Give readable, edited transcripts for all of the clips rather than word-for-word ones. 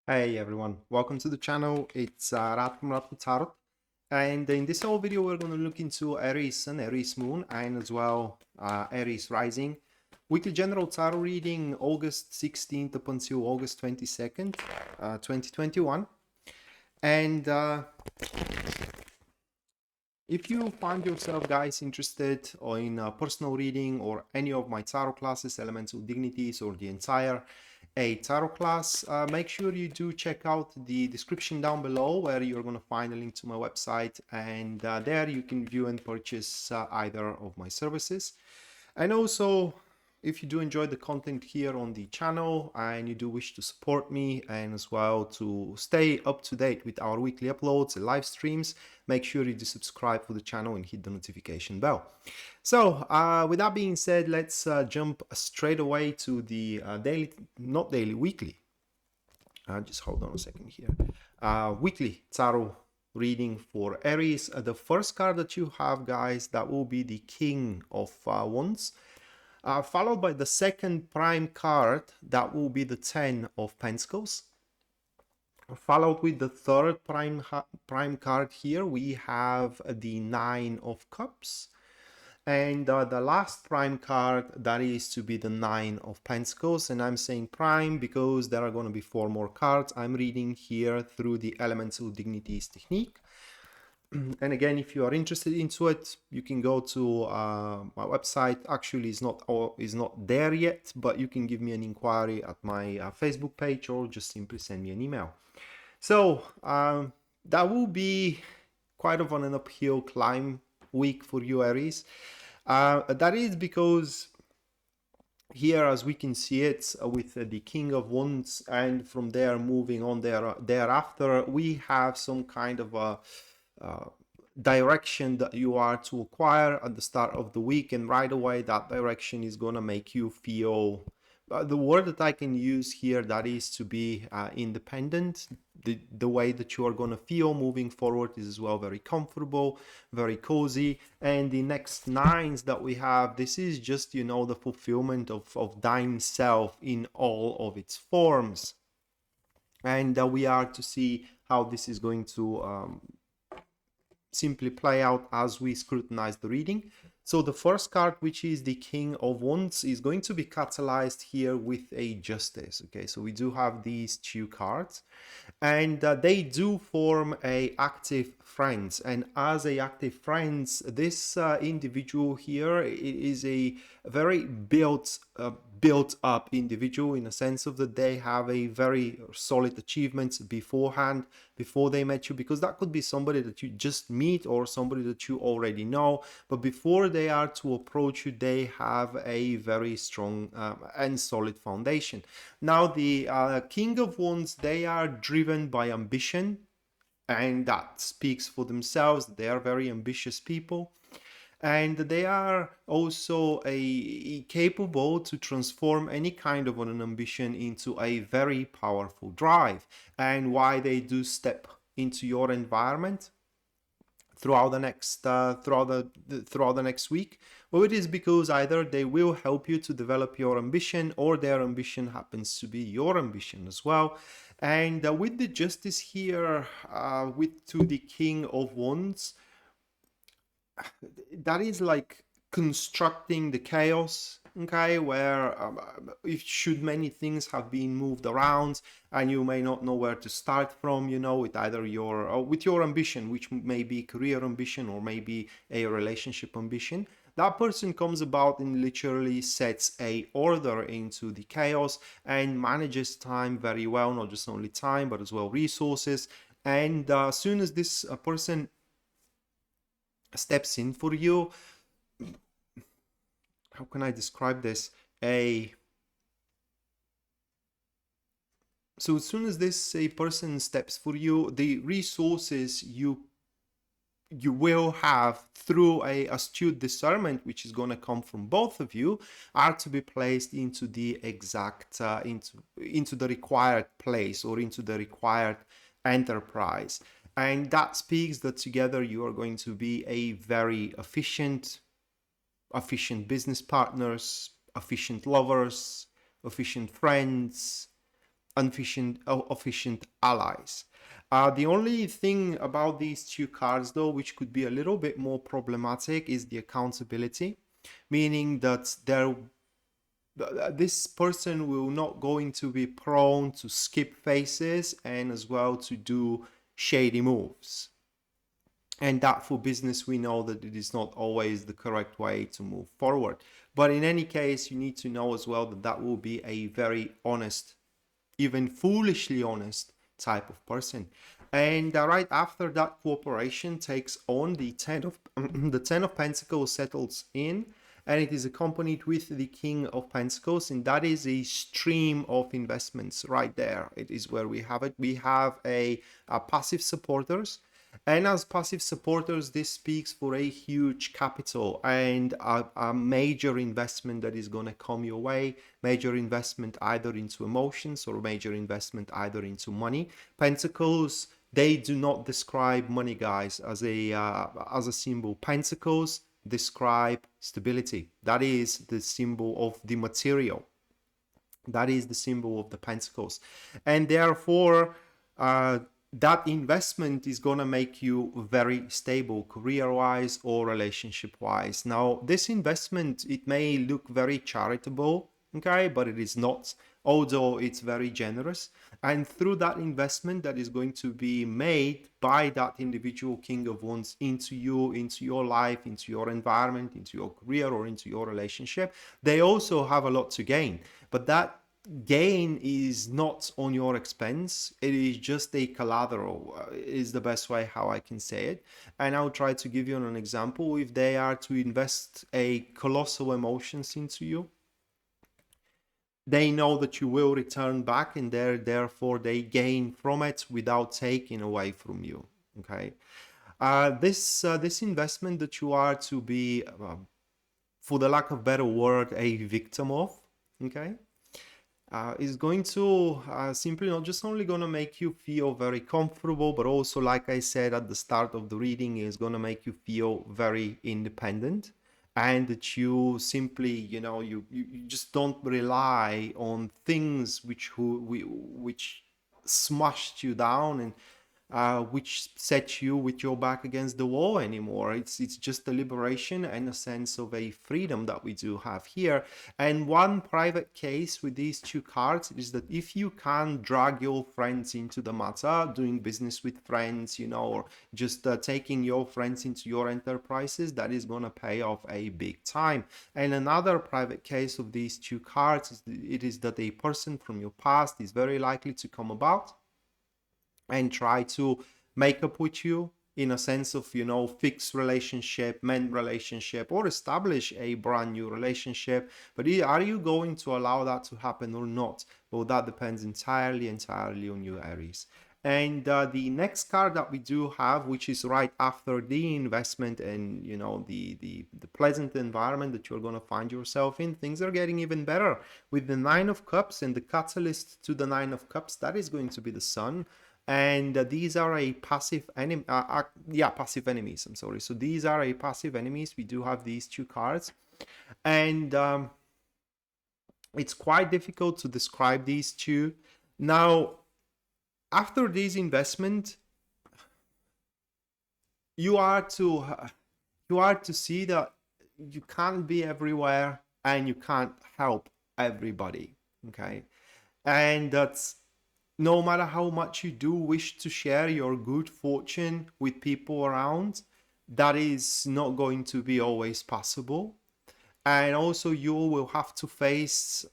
Hey everyone, welcome to the channel. It's Radko from Radko Tarot, and in this whole video we're going to look into Aries Sun, Aries Moon, and as well Aries Rising. Weekly general tarot reading August 16th up until August 22nd, 2021. And if you find yourself, guys, interested or in personal reading or any of my tarot classes, Elemental Dignities, or the entire a tarot class, make sure you do check out the description down below where you're going to find a link to my website, and there you can view and purchase either of my services. And also, if you do enjoy the content here on the channel and you do wish to support me and as well to stay up to date with our weekly uploads and live streams, make sure you do subscribe for the channel and hit the notification bell. So with that being said, let's jump straight away to the weekly. Just hold on a second here. Weekly tarot reading for Aries. The first card that you have, guys, that will be the King of Wands. Followed by the second prime card, that will be the 10 of Pentacles. Followed with the third prime card here, we have the 9 of Cups. And the last prime card, that is to be the 9 of Pentacles. And I'm saying prime because there are going to be 4 more cards. I'm reading here through the Elemental Dignities technique. And again, if you are interested into it, you can go to my website. Actually, is not there yet, but you can give me an inquiry at my Facebook page or just simply send me an email. So that will be quite of an uphill climb week for you, Aries. That is because here, as we can see it with the King of Wands, and from there moving on thereafter, we have some kind of a direction that you are to acquire at the start of the week, and right away that direction is gonna make you feel the word that I can use here, that is to be independent. The way that you are going to feel moving forward is as well very comfortable, very cozy. And the next 9s that we have, this is just, you know, the fulfillment of thine self in all of its forms. And we are to see how this is going to simply play out as we scrutinize the reading. So the first card, which is the King of Wands, is going to be catalyzed here with a Justice. Okay, so we do have these 2 cards, and they do form a active friends. And as a active friends, this individual here is a very built up individual, in a sense of that they have a very solid achievements beforehand, before they met you, because that could be somebody that you just meet or somebody that you already know, but before they are to approach you, they have a very strong and solid foundation. Now the King of Wands, they are driven by ambition, and that speaks for themselves. They are very ambitious people, and they are also capable to transform any kind of an ambition into a very powerful drive. And why they do step into your environment throughout the next week, well, it is because either they will help you to develop your ambition, or their ambition happens to be your ambition as well. And with the Justice here, to the King of Wands, that is like constructing the chaos, okay, where if should many things have been moved around and you may not know where to start from, you know, with either with your ambition, which may be career ambition or maybe a relationship ambition. That person comes about and literally sets a order into the chaos and manages time very well, not just only time but as well resources. And as soon as this person steps in for you, how can I describe this? So as soon as this person steps for you, the resources you will have through a astute discernment, which is going to come from both of you, are to be placed into the exact into the required place or into the required enterprise. And that speaks that together you are going to be a very efficient business partners, efficient lovers, efficient friends, efficient allies. The only thing about these two cards, though, which could be a little bit more problematic, is the accountability, meaning that this person will not going to be prone to skip phases and as well to do shady moves. And that for business, we know that it is not always the correct way to move forward. But in any case, you need to know as well that that will be a very honest, even foolishly honest type of person. And right after that, cooperation takes on the 10 of the 10 of Pentacles settles in, and it is accompanied with the King of Pentacles, and that is a stream of investments right there. It is where we have it. We have a passive supporters. And as passive supporters, this speaks for a huge capital and a major investment that is going to come your way. Major investment either into emotions or major investment either into money. Pentacles, they do not describe money, guys, as a symbol. Pentacles describe stability. That is the symbol of the material. That is the symbol of the Pentacles. And therefore, that investment is going to make you very stable career-wise or relationship-wise. Now, this investment, it may look very charitable, okay, but it is not, although it's very generous. And through that investment that is going to be made by that individual King of Wands into you, into your life, into your environment, into your career, or into your relationship, they also have a lot to gain. But that gain is not on your expense. It is just a collateral, is the best way how I can say it. And I'll try to give you an example. If they are to invest a colossal emotions into you, they know that you will return back, and therefore they gain from it without taking away from you. Okay, this investment that you are to be, for the lack of better word, a victim of, okay, is going to simply not just only going to make you feel very comfortable, but also, like I said at the start of the reading, is going to make you feel very independent, and that you simply, you just don't rely on things which smashed you down and which set you with your back against the wall anymore. It's just a liberation and a sense of a freedom that we do have here. And one private case with these two cards is that if you can drag your friends into the matter, doing business with friends, or just taking your friends into your enterprises, that is going to pay off a big time. And another private case of these two cards is that a person from your past is very likely to come about and try to make up with you in a sense of, fix relationship, mend relationship, or establish a brand new relationship. But are you going to allow that to happen or not? Well, that depends entirely on you, Aries. And the next card that we do have, which is right after the investment and, the pleasant environment that you're going to find yourself in, things are getting even better with the Nine of Cups, and the catalyst to the Nine of Cups, that is going to be the Sun. And these are a passive enemy. Passive enemies. I'm sorry. So these are a passive enemies. We do have these two cards, and it's quite difficult to describe these two. Now, after this investment, you are to see that you can't be everywhere and you can't help everybody. Okay, and that's. No matter how much you do wish to share your good fortune with people around, that is not going to be always possible. And also you will have to face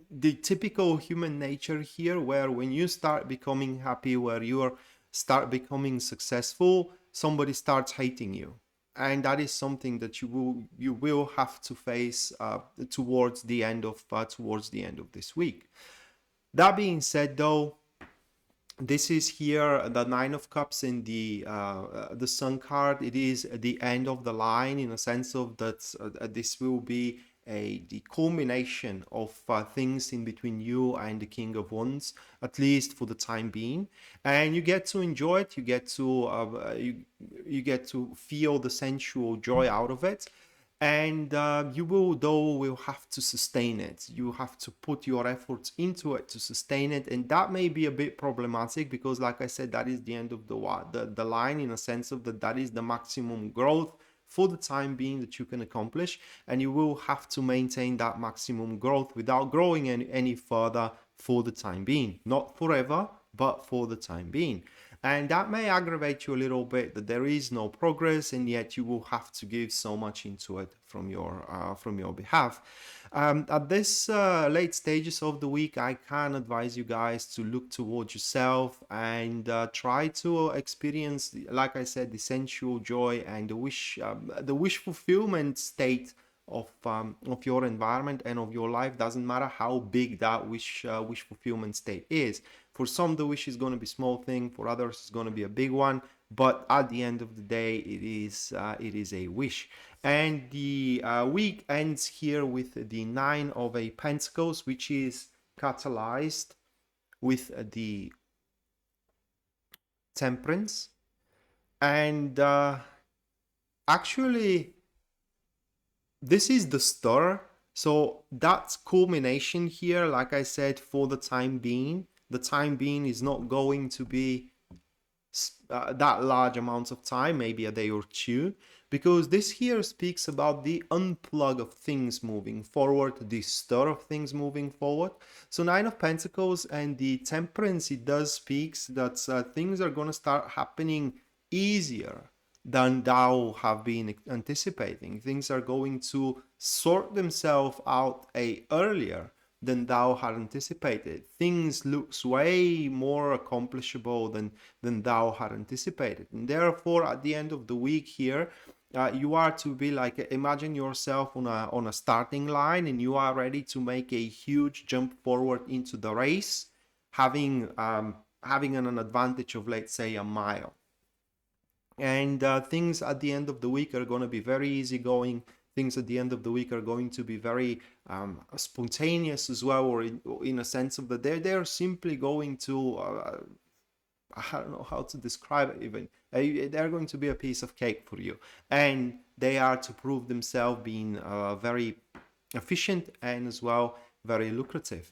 the typical human nature here, where when you start becoming happy, where you start becoming successful, somebody starts hating you. And that is something that you will have to face towards the end of this week. That being said, though, this is here the Nine of Cups in the Sun card. It is the end of the line, in a sense of that this will be the culmination of things in between you and the King of Wands, at least for the time being. And you get to enjoy it. You get to you get to feel the sensual joy out of it. and you will have to sustain it. You have to put your efforts into it to sustain it, and that may be a bit problematic because, like I said, that is the end of the line, in a sense of that is the maximum growth for the time being that you can accomplish, and you will have to maintain that maximum growth without growing any further for the time being. Not forever, but for the time being. And that may aggravate you a little bit, that there is no progress, and yet you will have to give so much into it from your behalf. At this late stages of the week, I can advise you guys to look towards yourself and try to experience, like I said, the sensual joy and the wish fulfillment state of your environment and of your life. Doesn't matter how big that wish fulfillment state is. For some, the wish is going to be small thing. For others, it's going to be a big one. But at the end of the day, it is a wish. And the week ends here with the 9 of Pentacles, which is catalyzed with the Temperance. And actually, this is the star. So that's culmination here. Like I said, for the time being is not going to be that large amounts of time, maybe a day or two, because this here speaks about the unplug of things moving forward, the stir of things moving forward. So 9 of Pentacles and the Temperance, it does speaks that things are going to start happening easier than thou have been anticipating. Things are going to sort themselves out earlier than thou had anticipated. Things looks way more accomplishable than thou had anticipated. And therefore, at the end of the week here, you are to be like, imagine yourself on a starting line, and you are ready to make a huge jump forward into the race, having an advantage of, let's say, a mile. And things at the end of the week are going to be very easygoing. Things at the end of the week are going to be very spontaneous as well, or in a sense of that they're simply going to I don't know how to describe it even. They're going to be a piece of cake for you, and they are to prove themselves being very efficient and as well very lucrative.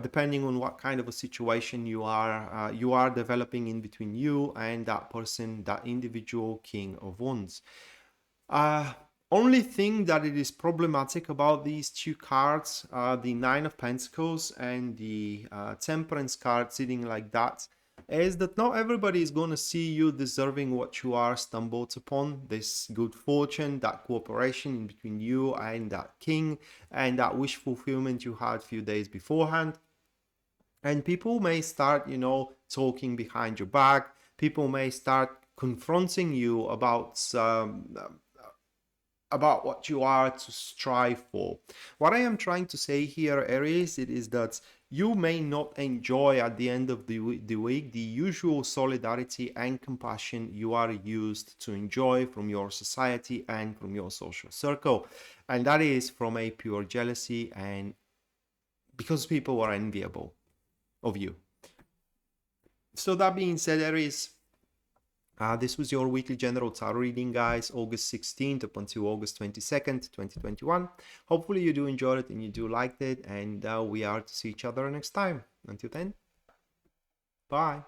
Depending on what kind of a situation you are developing in between you and that person, that individual King of Wands. Only thing that it is problematic about these two cards, the 9 of Pentacles and the Temperance card sitting like that, is that not everybody is going to see you deserving what you are stumbled upon, this good fortune, that cooperation in between you and that king, and that wish fulfillment you had a few days beforehand. And people may start, talking behind your back. People may start confronting you about what you are to strive for. What I am trying to say here, Aries, it is that you may not enjoy at the end of the week the usual solidarity and compassion you are used to enjoy from your society and from your social circle. And that is from a pure jealousy, and because people are enviable of you. So that being said, Aries, this was your weekly general tarot reading, guys, August 16th up until August 22nd, 2021. Hopefully you do enjoy it and you do like it, and we are to see each other next time. Until then, bye.